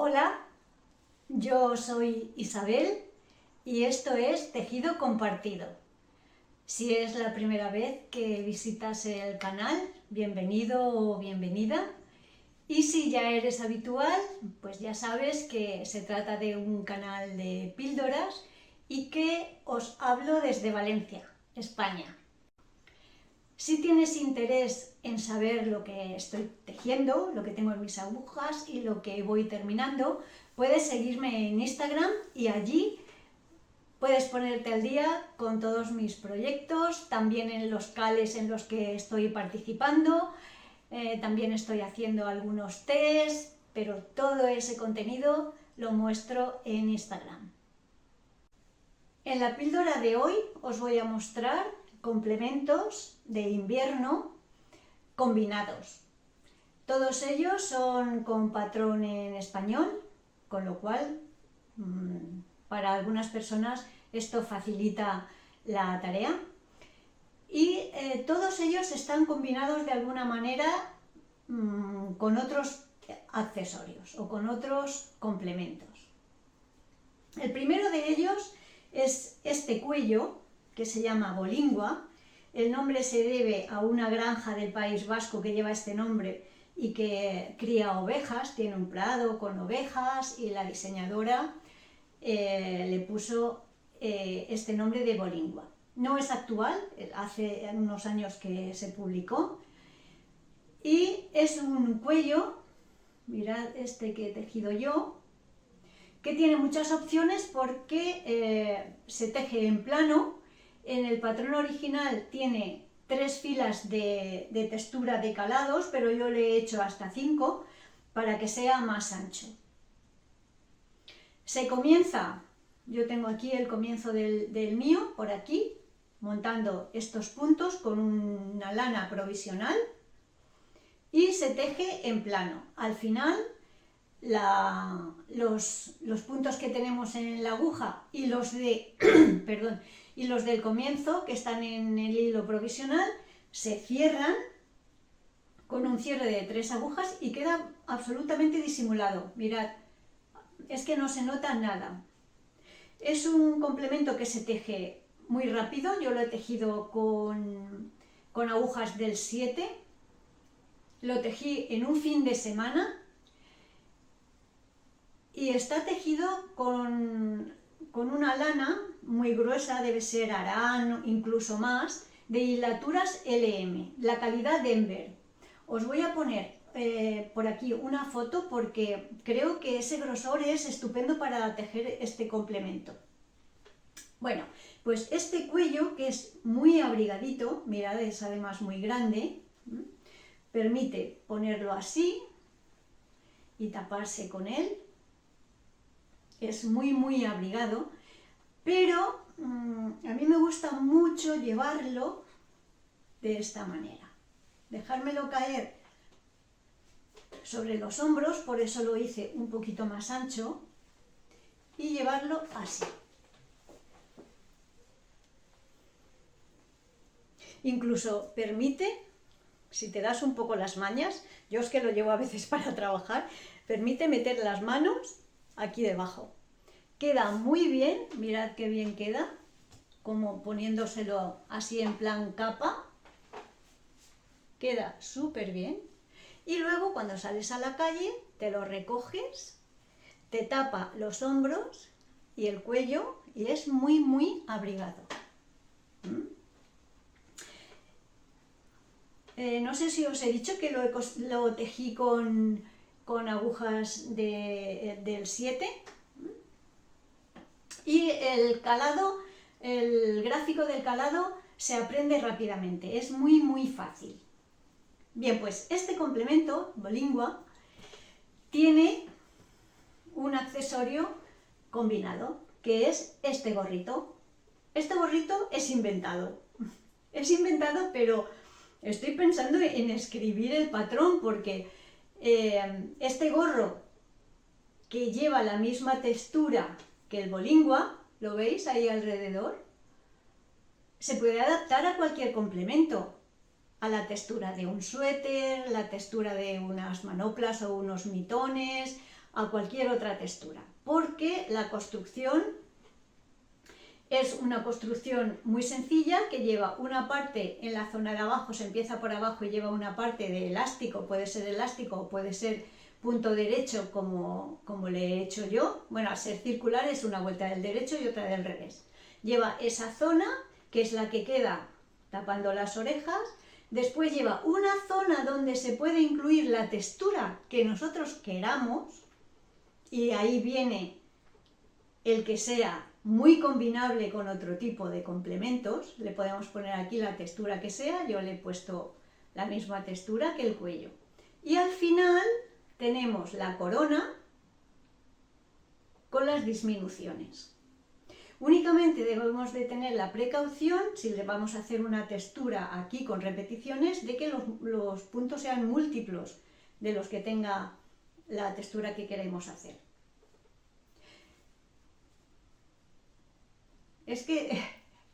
Hola, yo soy Isabel y esto es Tejido Compartido. Si es la primera vez que visitas el canal, bienvenido o bienvenida. Y si ya eres habitual, pues ya sabes que se trata de un canal de píldoras y que os hablo desde Valencia, España. Si tienes interés en saber lo que estoy tejiendo, lo que tengo en mis agujas y lo que voy terminando, puedes seguirme en Instagram y allí puedes ponerte al día con todos mis proyectos, también en los cales en los que estoy participando, también estoy haciendo algunos tests, pero todo ese contenido lo muestro en Instagram. En la píldora de hoy os voy a mostrar complementos de invierno combinados. Todos ellos son con patrón en español, con lo cual para algunas personas esto facilita la tarea. Y todos ellos están combinados de alguna manera con otros accesorios o con otros complementos. El primero de ellos es este cuello, que se llama Bolingua. El nombre se debe a una granja del País Vasco que lleva este nombre y que cría ovejas, tiene un prado con ovejas y la diseñadora le puso este nombre de Bolingua. No es actual, hace unos años que se publicó y es un cuello, mirad este que he tejido yo, que tiene muchas opciones porque se teje en plano. En el patrón original tiene 3 filas de textura de calados, pero yo le he hecho hasta 5 para que sea más ancho. Se comienza, yo tengo aquí el comienzo del mío, por aquí, montando estos puntos con una lana provisional y se teje en plano. Al final los puntos que tenemos en la aguja y los de perdón, y los del comienzo que están en el hilo provisional se cierran con un cierre de 3 agujas y queda absolutamente disimulado. Mirad, es que no se nota nada. Es un complemento que se teje muy rápido. Yo lo he tejido con agujas del 7, lo tejí en un fin de semana y está tejido con una lana muy gruesa, debe ser Aran, incluso más, de hilaturas LM, la calidad Denver. Os voy a poner por aquí una foto porque creo que ese grosor es estupendo para tejer este complemento. Bueno, pues este cuello, que es muy abrigadito, mirad, es además muy grande, permite ponerlo así y taparse con él. Es muy abrigado, pero a mí me gusta mucho llevarlo de esta manera, dejármelo caer sobre los hombros, por eso lo hice un poquito más ancho, y llevarlo así. Incluso permite, si te das un poco las mañas, yo es que lo llevo a veces para trabajar, permite meter las manos aquí debajo. Queda muy bien, mirad qué bien queda, como poniéndoselo así en plan capa, queda súper bien. Y luego cuando sales a la calle te lo recoges, te tapa los hombros y el cuello y es muy abrigado. No sé si os he dicho que lo tejí con agujas del 7 y el calado, el gráfico del calado se aprende rápidamente, es muy fácil. Bien, pues este complemento, Bolingua, tiene un accesorio combinado, que es este gorrito. Este gorrito es inventado, pero estoy pensando en escribir el patrón porque este gorro que lleva la misma textura que el Bolingua, ¿lo veis ahí alrededor? Se puede adaptar a cualquier complemento, a la textura de un suéter, la textura de unas manoplas o unos mitones, a cualquier otra textura, porque la construcción es una construcción muy sencilla que lleva una parte en la zona de abajo, se empieza por abajo y lleva una parte de elástico, puede ser elástico o puede ser punto derecho como le he hecho yo. Bueno, al ser circular es una vuelta del derecho y otra del revés. Lleva esa zona, que es la que queda tapando las orejas. Después lleva una zona donde se puede incluir la textura que nosotros queramos, y ahí viene el que sea muy combinable con otro tipo de complementos. Le podemos poner aquí la textura que sea, yo le he puesto la misma textura que el cuello. Y al final tenemos la corona con las disminuciones. Únicamente debemos de tener la precaución, si le vamos a hacer una textura aquí con repeticiones, de que los puntos sean múltiplos de los que tenga la textura que queremos hacer. Es que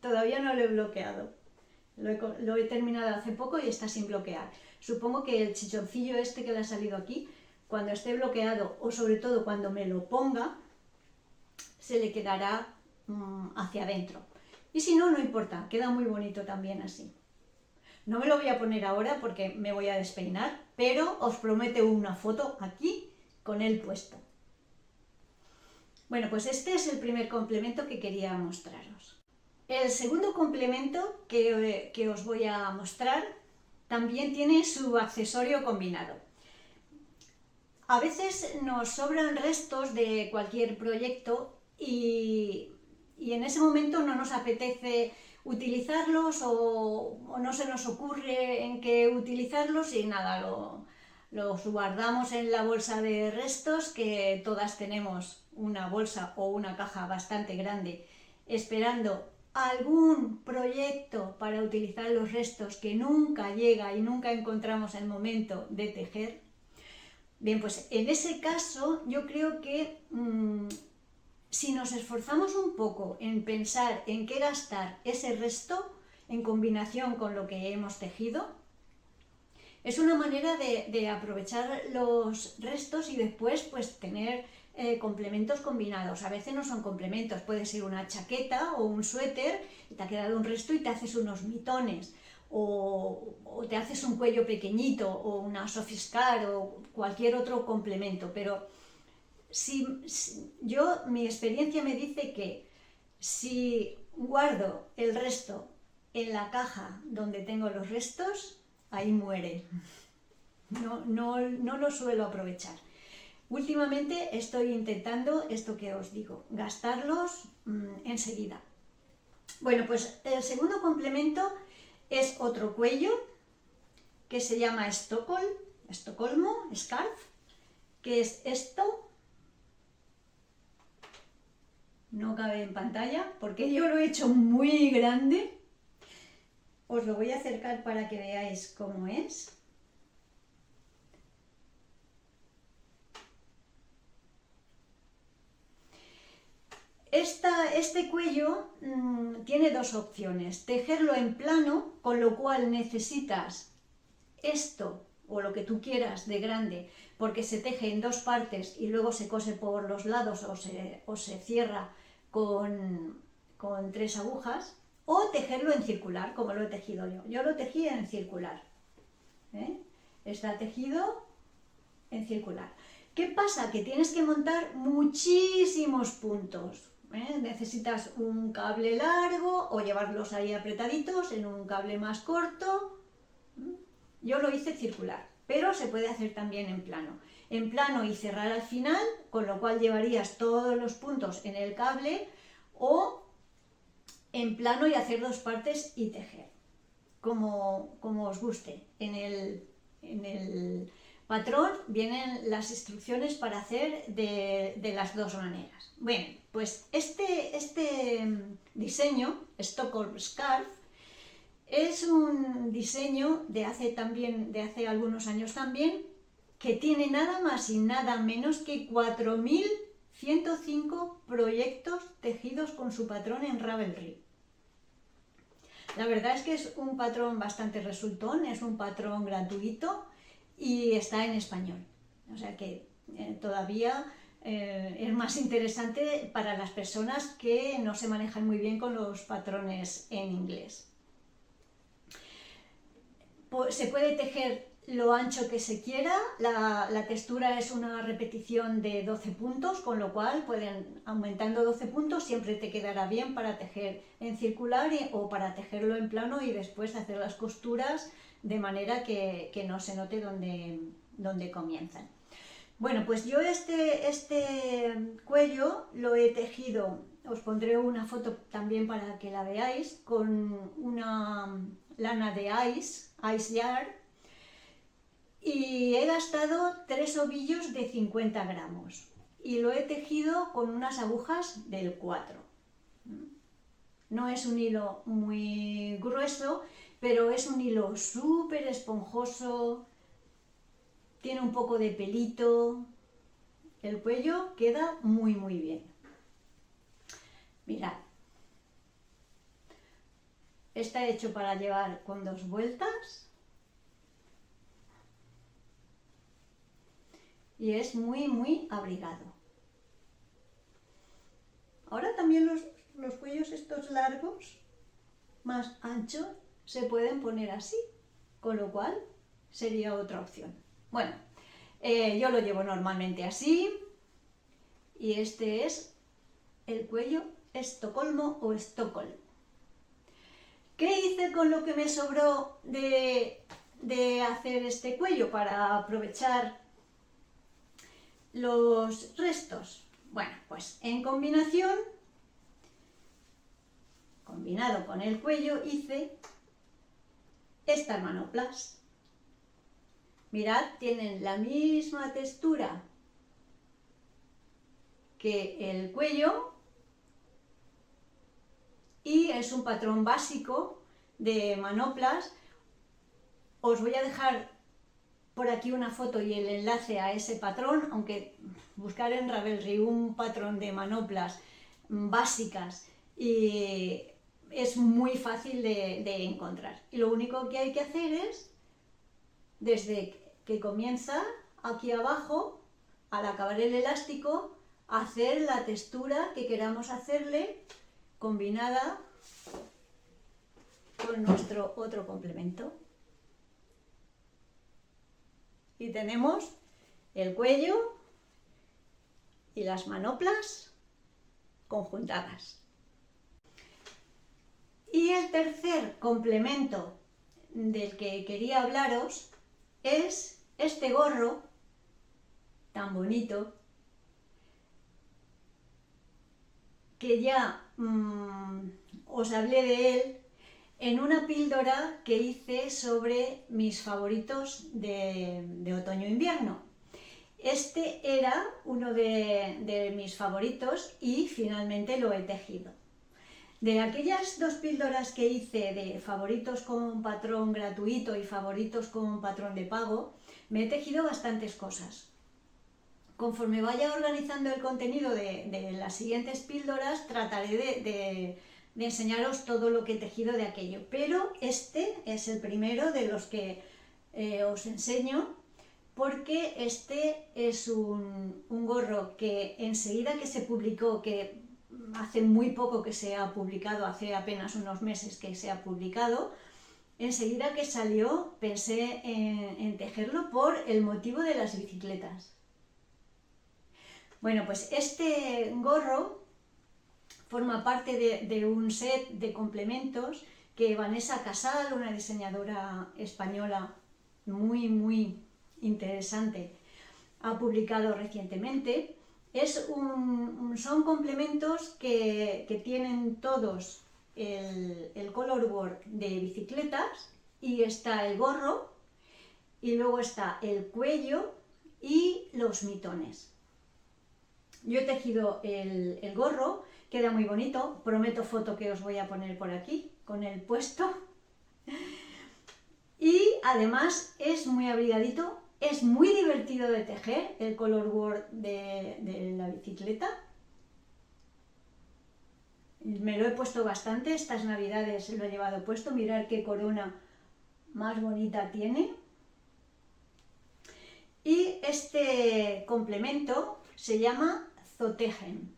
todavía no lo he bloqueado, lo he terminado hace poco y está sin bloquear. Supongo que el chichoncillo este que le ha salido aquí, cuando esté bloqueado o sobre todo cuando me lo ponga, se le quedará hacia adentro. Y si no, no importa, queda muy bonito también así. No me lo voy a poner ahora porque me voy a despeinar, pero os prometo una foto aquí con él puesto. Bueno, pues este es el primer complemento que quería mostraros. El segundo complemento que os voy a mostrar también tiene su accesorio combinado. A veces nos sobran restos de cualquier proyecto y en ese momento no nos apetece utilizarlos o no se nos ocurre en qué utilizarlos y nada, los guardamos en la bolsa de restos, que todas tenemos una bolsa o una caja bastante grande esperando algún proyecto para utilizar los restos que nunca llega y nunca encontramos el momento de tejer. Bien, pues en ese caso yo creo que si nos esforzamos un poco en pensar en qué gastar ese resto en combinación con lo que hemos tejido, es una manera de aprovechar los restos y después pues tener complementos combinados. A veces no son complementos, puede ser una chaqueta o un suéter y te ha quedado un resto y te haces unos mitones, o te haces un cuello pequeñito o una sofiscar o cualquier otro complemento. Pero mi experiencia me dice que si guardo el resto en la caja donde tengo los restos, ahí muere. No lo suelo aprovechar. Últimamente estoy intentando esto que os digo, gastarlos enseguida. Bueno, pues el segundo complemento es otro cuello que se llama Estocolmo, Scarf, que es esto. No cabe en pantalla porque yo lo he hecho muy grande. Os lo voy a acercar para que veáis cómo es. Este cuello tiene dos opciones: tejerlo en plano, con lo cual necesitas esto o lo que tú quieras de grande, porque se teje en dos partes y luego se cose por los lados o se cierra con 3 agujas, o tejerlo en circular, como lo he tejido yo. Yo lo tejí en circular. Está tejido en circular. ¿Qué pasa? Que tienes que montar muchísimos puntos. Necesitas un cable largo o llevarlos ahí apretaditos en un cable más corto. Yo lo hice circular, pero se puede hacer también en plano. En plano y cerrar al final, con lo cual llevarías todos los puntos en el cable, o en plano y hacer dos partes y tejer, como os guste. En el patrón vienen las instrucciones para hacer de las dos maneras. Bueno, pues este diseño, Stockholm Scarf, es un diseño de hace algunos años también, que tiene nada más y nada menos que 4.105 proyectos tejidos con su patrón en Ravelry. La verdad es que es un patrón bastante resultón, es un patrón gratuito y está en español. O sea que todavía es más interesante para las personas que no se manejan muy bien con los patrones en inglés. Se puede tejer lo ancho que se quiera, la textura es una repetición de 12 puntos, con lo cual aumentando 12 puntos siempre te quedará bien para tejer en circular o para tejerlo en plano y después hacer las costuras de manera que no se note dónde comienzan. Bueno, pues yo este cuello lo he tejido, os pondré una foto también para que la veáis, con una lana de Ice Yard, y he gastado 3 ovillos de 50 gramos y lo he tejido con unas agujas del 4. No es un hilo muy grueso, pero es un hilo súper esponjoso, tiene un poco de pelito, el cuello queda muy bien. Mirad, está hecho para llevar con 2 vueltas y es muy abrigado. Ahora también los cuellos estos largos, más anchos, se pueden poner así, con lo cual sería otra opción. Bueno, yo lo llevo normalmente así y este es el cuello Estocolmo o Stockholm. ¿Qué hice con lo que me sobró de hacer este cuello para aprovechar los restos? Bueno, pues en combinado con el cuello, hice estas manoplas. Mirad, tienen la misma textura que el cuello y es un patrón básico de manoplas. Os voy a dejar por aquí una foto y el enlace a ese patrón, aunque buscar en Ravelry un patrón de manoplas básicas y es muy fácil de encontrar. Y lo único que hay que hacer es, desde que comienza aquí abajo, al acabar el elástico, hacer la textura que queramos hacerle combinada con nuestro otro complemento. Y tenemos el cuello y las manoplas conjuntadas. Y el tercer complemento del que quería hablaros es este gorro tan bonito que ya os hablé de él en una píldora que hice sobre mis favoritos de otoño-invierno. Este era uno de mis favoritos y finalmente lo he tejido. De aquellas 2 píldoras que hice de favoritos con patrón gratuito y favoritos con patrón de pago, me he tejido bastantes cosas. Conforme vaya organizando el contenido de las siguientes píldoras, trataré de enseñaros todo lo que he tejido de aquello, pero este es el primero de los que os enseño, porque este es un gorro que enseguida que se publicó, que hace muy poco que se ha publicado, hace apenas unos meses que se ha publicado, enseguida que salió pensé en tejerlo por el motivo de las bicicletas. Bueno, pues este gorro forma parte de un set de complementos que Vanessa Casal, una diseñadora española muy interesante, ha publicado recientemente. Son complementos que tienen todos el colorwork de bicicletas y está el gorro y luego está el cuello y los mitones. Yo he tejido el gorro, queda muy bonito, prometo foto que os voy a poner por aquí con el puesto y además es muy abrigadito. Es muy divertido de tejer el colorwork de la bicicleta. Me lo he puesto bastante, estas navidades lo he llevado puesto. Mirad qué corona más bonita tiene. Y este complemento se llama Zotegen.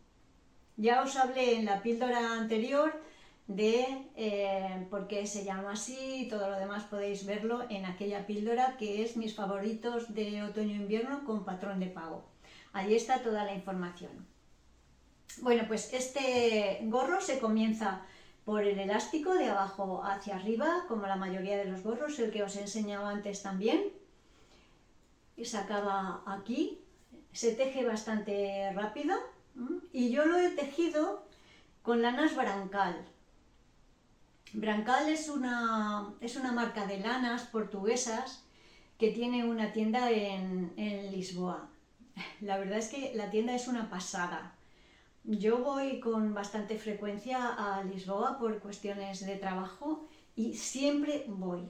Ya os hablé en la píldora anterior de por qué se llama así y todo lo demás podéis verlo en aquella píldora que es mis favoritos de otoño-invierno con patrón de pago. Allí está toda la información. Bueno, pues este gorro se comienza por el elástico de abajo hacia arriba, como la mayoría de los gorros, el que os he enseñado antes también. Y se acaba aquí, se teje bastante rápido y yo lo he tejido con lanas Brancal. Brancal es una marca de lanas portuguesas que tiene una tienda en Lisboa. La verdad es que la tienda es una pasada. Yo voy con bastante frecuencia a Lisboa por cuestiones de trabajo y siempre voy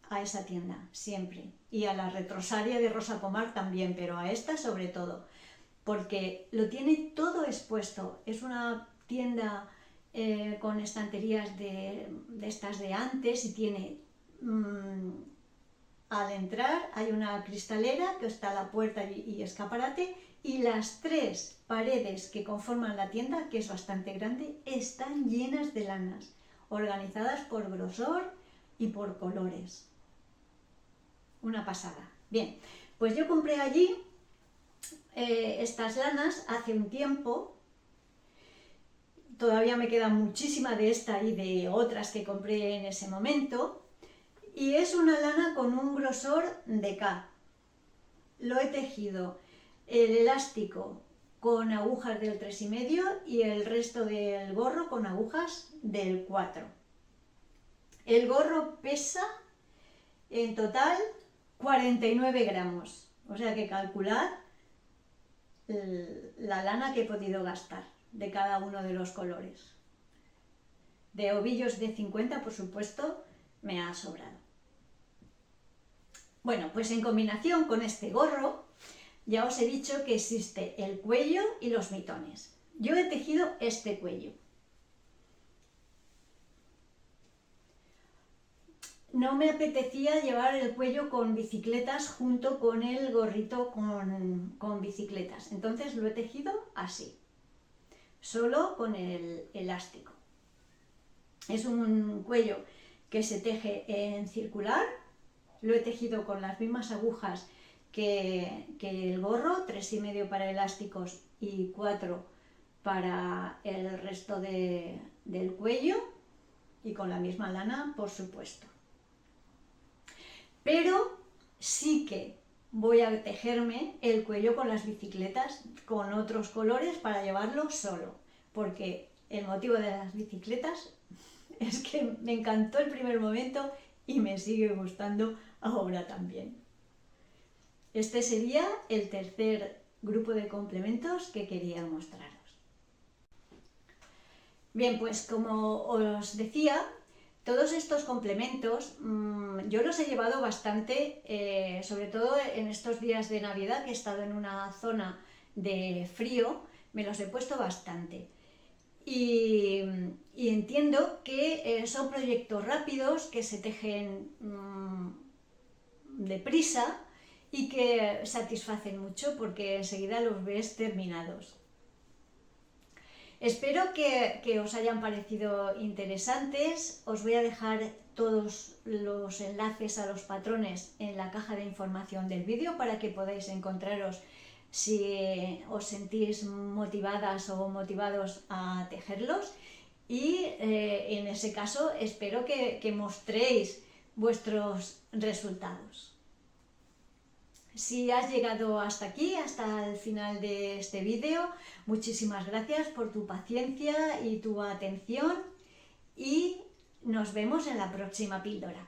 a esa tienda, siempre. Y a la Retrosaria de Rosa Pomar también, pero a esta sobre todo, porque lo tiene todo expuesto. Es una tienda con estanterías de estas de antes y tiene... al entrar hay una cristalera que está a la puerta y escaparate, y las 3 paredes que conforman la tienda, que es bastante grande, están llenas de lanas, organizadas por grosor y por colores. Una pasada. Bien, pues yo compré allí estas lanas hace un tiempo. Todavía me queda muchísima de esta y de otras que compré en ese momento. Y es una lana con un grosor de K. Lo he tejido el elástico con agujas del 3,5 y el resto del gorro con agujas del 4. El gorro pesa en total 49 gramos. O sea que calculad la lana que he podido gastar de cada uno de los colores. De ovillos de 50, por supuesto, me ha sobrado. Bueno, pues en combinación con este gorro, ya os he dicho que existe el cuello y los mitones. Yo he tejido este cuello. No me apetecía llevar el cuello con bicicletas junto con el gorrito con bicicletas, entonces lo he tejido así, solo con el elástico. Es un cuello que se teje en circular. Lo he tejido con las mismas agujas que el gorro, 3,5 para elásticos y 4 para el resto del cuello, y con la misma lana, por supuesto. Pero sí que voy a tejerme el cuello con las bicicletas con otros colores para llevarlo solo, porque el motivo de las bicicletas es que me encantó el primer momento y me sigue gustando ahora también. Este sería el tercer grupo de complementos que quería mostraros. Bien, pues como os decía, todos estos complementos yo los he llevado bastante, sobre todo en estos días de Navidad que he estado en una zona de frío, me los he puesto bastante. Y entiendo que son proyectos rápidos que se tejen deprisa y que satisfacen mucho porque enseguida los ves terminados. Espero que os hayan parecido interesantes. Os voy a dejar todos los enlaces a los patrones en la caja de información del vídeo para que podáis encontraros si os sentís motivadas o motivados a tejerlos, y en ese caso espero que mostréis vuestros resultados. Si has llegado hasta aquí, hasta el final de este vídeo, muchísimas gracias por tu paciencia y tu atención, y nos vemos en la próxima píldora.